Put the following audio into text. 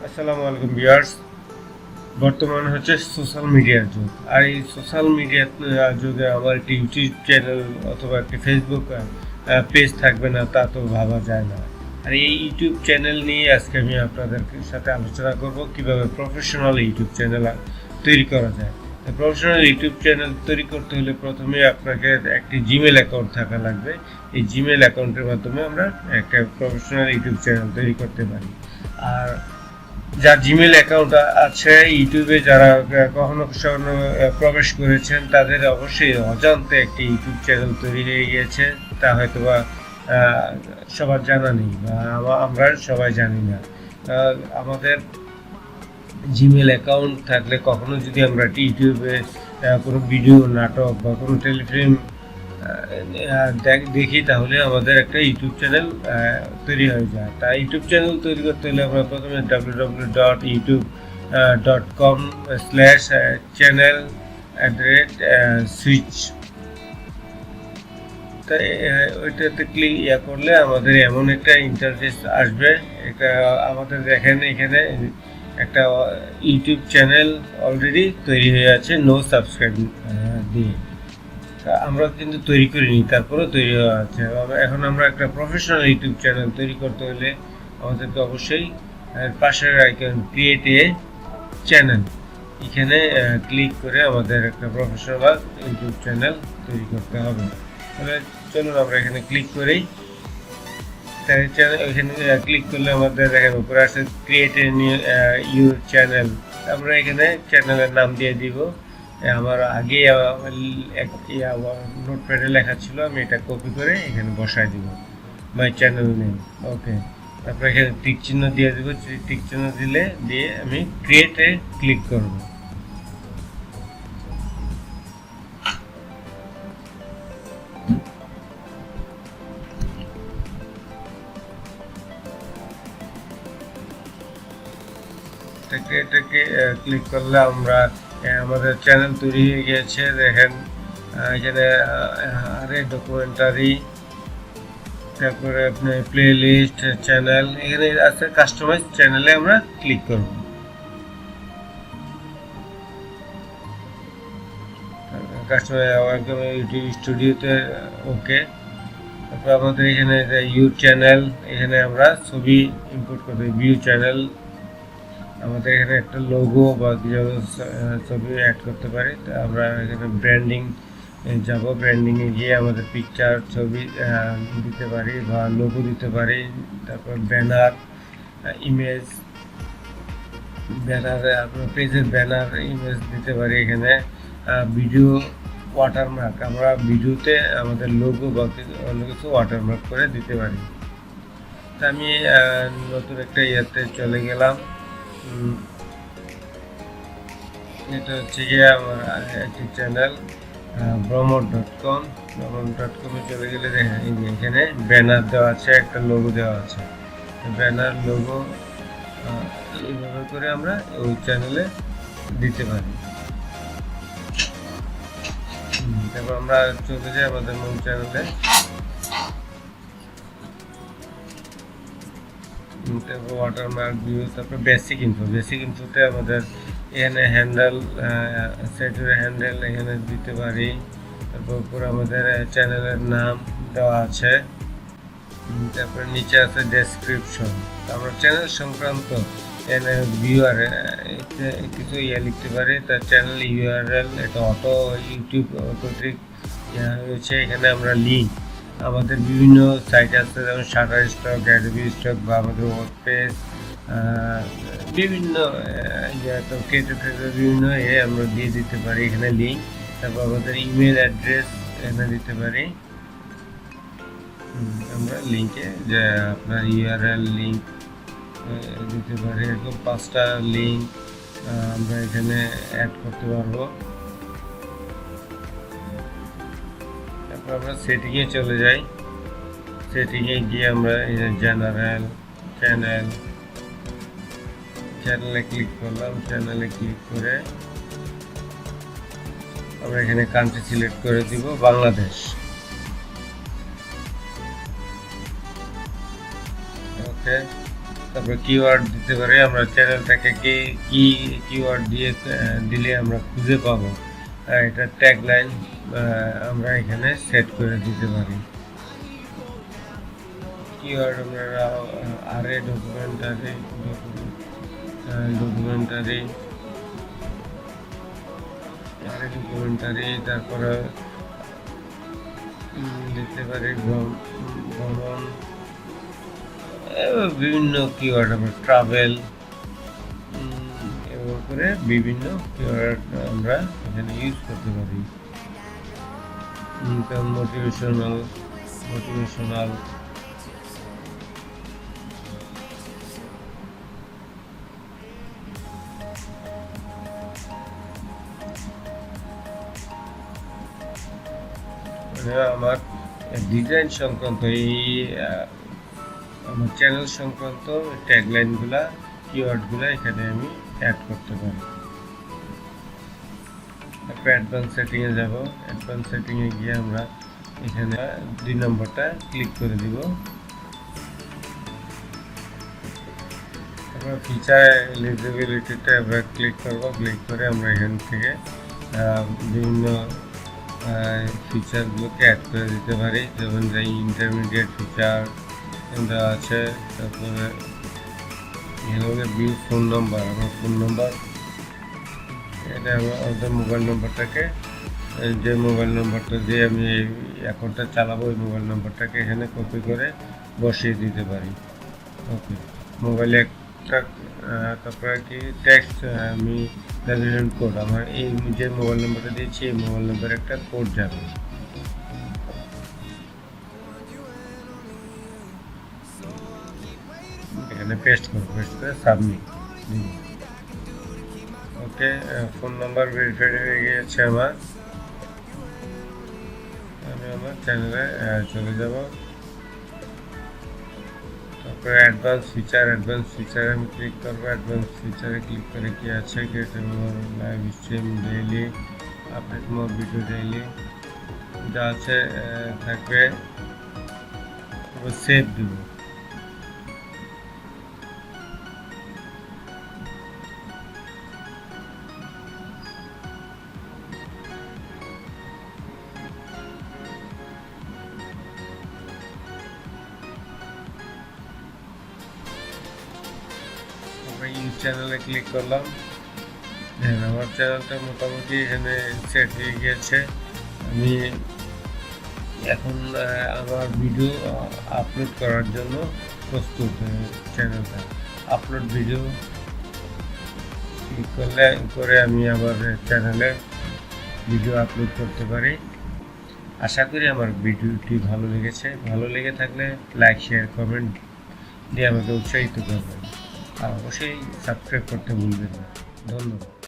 আসসালামু আলাইকুম ভিউয়ার্স। বর্তমানে হচ্ছে সোশ্যাল মিডিয়ার যুগ। আর এই সোশ্যাল মিডিয়ার যুগে আমার একটি ইউটিউব চ্যানেল অথবা একটি ফেসবুক পেজ থাকবে না তা তো ভাবা যায় না। আর এই ইউটিউব চ্যানেল নিয়ে আজকে আমি আপনাদের সাথে আলোচনা করব কিভাবে প্রফেশনাল ইউটিউব চ্যানেল তৈরি করা যায়। প্রফেশনাল ইউটিউব চ্যানেল তৈরি করতে হলে প্রথমে আপনাকে একটি জিমেল অ্যাকাউন্ট থাকা লাগবে। এই জিমেল অ্যাকাউন্টের মাধ্যমে আমরা একটা প্রফেশনাল ইউটিউব চ্যানেল তৈরি করতে পারি। আর যার জিমেল অ্যাকাউন্ট আছে ইউটিউবে, যারা কখনো কখনো প্রবেশ করেছেন তাদের অবশ্যই অজান্তে একটি ইউটিউব চ্যানেল তৈরি হয়ে গিয়েছে, তা হয়তো বা সবার জানা নেই বা আমরা সবাই জানি না। আমাদের জিমেল অ্যাকাউন্ট থাকলে কখনো যদি আমরা ইউটিউবে কোনো ভিডিও, নাটক বা কোনো টেলিফিল্ম দেখি, তাহলে আমাদের একটা ইউটিউব চ্যানেল তৈরি হয়ে যায়। তাই ইউটিউব চ্যানেল তৈরি করতে হলে আমরা প্রথমে www.youtube.com/channel@switch, তাই ওইটাতে ক্লিক করলে আমাদের এমন একটা ইন্টারফেস আসবে। এটা আমাদের দেখেন, এখানে একটা ইউটিউব চ্যানেল অলরেডি তৈরি হয়ে আছে নো সাবস্ক্রাইব দিয়ে। আমরা কিন্তু তৈরি করিনি, তারপরেও তৈরি হওয়া আছে। এখন আমরা একটা প্রফেশনাল ইউটিউব চ্যানেল তৈরি করতে হলে আমাদেরকে অবশ্যই পাশের আইকন ক্রিয়েট এ চ্যানেল, এখানে ক্লিক করে আমাদের একটা প্রফেশনাল ইউটিউব চ্যানেল তৈরি করতে হবে। তাহলে চলুন আমরা এখানে ক্লিক করি। এখানে ক্লিক করলে আমাদের দেখেন উপরে আছে ক্রিয়েট এ ইউর চ্যানেল। আমরা এখানে চ্যানেলের নাম দিয়ে দিব। আমার আগে নোটপ্যাডে লেখা ছিল, আমি এটা কপি করে এখানে বসাই দিব, মাই চ্যানেল নেম। ওকে, তারপরে এখানে টিক চিহ্ন দিয়ে দেবো। টিক চিহ্ন দিয়ে আমি ক্রিয়েটে ক্লিক করব। ক্রিয়েটে ক্লিক করলে আমরা আমাদের চ্যানেল তৈরি হয়ে গিয়েছে। দেখেন এখানে আরে ডকুমেন্টারি, তারপরে আপনার প্লে লিস্ট, চ্যানেল, এখানে আছে কাস্টমাইজ চ্যানেলে আমরা ক্লিক করব। কাস্টমাইজ ইউটিউব স্টুডিওতে ওকে। তারপর আমাদের এখানে ইউর চ্যানেল, এখানে আমরা ছবি ইম্পোর্ট করতে ভিউ চ্যানেল, আমাদের এখানে একটা লোগো বা ছবি অ্যাড করতে পারি। আমরা এখানে ব্র্যান্ডিং যাব, ব্র্যান্ডিংয়ে গিয়ে আমাদের পিকচার, ছবি দিতে পারি বা লোগো দিতে পারি। তারপর ব্যানার, ইমেজ, ব্যানারে আপনার পেজের ব্যানার ইমেজ দিতে পারি। এখানে ভিডিও ওয়াটারমার্ক, আমরা ভিডিওতে আমাদের লোগো বা অন্য কিছু ওয়াটারমার্ক করে দিতে পারি। তা আমি নতুন একটা ইয়েতে চলে গেলাম। এটা হচ্ছে গিয়ে আমার একটি চ্যানেল ভ্রমণ.com চলে গেলে দেখেন এই যে এখানে ব্যানার দেওয়া আছে, একটা লোগো দেওয়া আছে। ব্যানার, লোগো এইভাবে করে আমরা ওই চ্যানেলে দিতে পারি। তারপর আমরা চলে যাই আমাদের মূল চ্যানেলে। ওয়াটারমার্ক, ভিউ, তারপর বেসিক ইনফোতে আমাদের এখানে হ্যান্ডেল, সাইটের হ্যান্ডেল এখানে দিতে পারি। তারপর উপরে আমাদের চ্যানেলের নাম দেওয়া আছে। তারপরে নিচে আছে ডেসক্রিপশন। আমরা চ্যানেল সংক্রান্ত ভিউয়ার কিছু লিখতে পারি। তার চ্যানেল ইউআরএল, এটা অটো ইউটিউব কর্তৃক হয়েছে। এখানে আমরা লিঙ্ক, আমাদের বিভিন্ন সাইট আছে, যেমন শাটারস্টক, অ্যাডোবি স্টক বা আমাদের ওয়ার্ডপ্রেস, বিভিন্ন বিভিন্ন আমরা দিয়ে দিতে পারি এখানে লিঙ্ক। তারপর আমাদের ইমেল অ্যাড্রেস এখানে দিতে পারি। আমরা লিঙ্কে যে আপনার ইউআরএল লিঙ্ক দিতে পারি। এরকম 5টা লিঙ্ক আমরা এখানে অ্যাড করতে পারবো। তারপর আমরা সেটিংয়ে চলে যাই। সেটিংয়ে গিয়ে আমরা এই যে জেনারেল, চ্যানেলে ক্লিক করলাম। চ্যানেলে ক্লিক করে আমরা এখানে কান্ট্রি সিলেক্ট করে দিব বাংলাদেশ। ওকে, তারপরে কিওয়ার্ড দিতে পারি আমরা চ্যানেলটাকে কি কিওয়ার্ড দিয়ে দিলে আমরা খুঁজে পাবো, এটা ট্যাগলাইন আমরা এখানে সেট করে দিতে পারি। কিওয়ার্ড আমরা আরে ডকুমেন্টারি তারপরে দিতে পারি ভ্রমণ, বিভিন্ন কিওয়ার্ড আমরা ট্রাভেল, এবার করে বিভিন্ন কিওয়ার্ড আমরা এখানে ইউজ করতে পারি। মোটিভেশনাল আমার ডিজাইন সংক্রান্ত আমার চ্যানেল সংক্রান্ত ট্যাগলাইনগুলা কিওয়ার্ডগুলো এখানে আমি অ্যাড করতে পারি। তারপর অ্যাডভান্স সেটিংয়ে যাব। অ্যাডভান্স সেটিংয়ে গিয়ে আমরা এখানে 2 নম্বরটা ক্লিক করে দিব। তারপর ফিচার এলিজিবিলিটিতে আমরা ক্লিক করব। ক্লিক করে আমরা এখান থেকে বিভিন্ন ফিচারগুলোকে অ্যাড করে দিতে পারি, যেমন যে ইন্টারমিডিয়েট ফিচার আছে। তারপরে এখানে ভিউ ফোন নম্বর, আমার ফোন নম্বর, এটা আমাদের মোবাইল নম্বরটাকে, যে মোবাইল নম্বরটা দিয়ে আমি এই অ্যাকাউন্টটা চালাবো ওই মোবাইল নম্বরটাকে এখানে কপি করে বসিয়ে দিতে পারি। ওকে, মোবাইলে একটা তারপরে কি টেক্সট আমি ভ্যালিডেশন কোড, আমার এই যে মোবাইল নম্বরটা দিয়েছি এই মোবাইল নম্বরে একটা কোড যাবে, এখানে পেস্ট করে সাবমিট দিব। ওকে, ফোন নাম্বার ভেরিফাইড হয়ে গিয়েছে আমার। আমি আমার চ্যানেলে চলে যাব। তারপরে অ্যাডভান্স ফিচার আমি ক্লিক করবো। অ্যাডভান্স ফিচারে ক্লিক করে কি আছে, live stream daily, update more video daily, যা আছে থাকবে। সেভ দিব। ইউজ চ্যানেলে ক্লিক করলাম। আমার চ্যানেলটা মোটামুটি এখানে সেট হয়ে গিয়েছে। আমি এখন আমার ভিডিও আপলোড করার জন্য প্রস্তুত। চ্যানেলটা আপলোড ভিডিও ক্লিক করে আমি আমার চ্যানেলে ভিডিও আপলোড করতে পারি। আশা করি আমার ভিডিওটি ভালো লেগেছে। ভালো লেগে থাকলে লাইক, শেয়ার, কমেন্ট দিয়ে আমাকে উৎসাহিত করবেন, আর অবশ্যই সাবস্ক্রাইব করতে ভুলবেন না। ধন্যবাদ।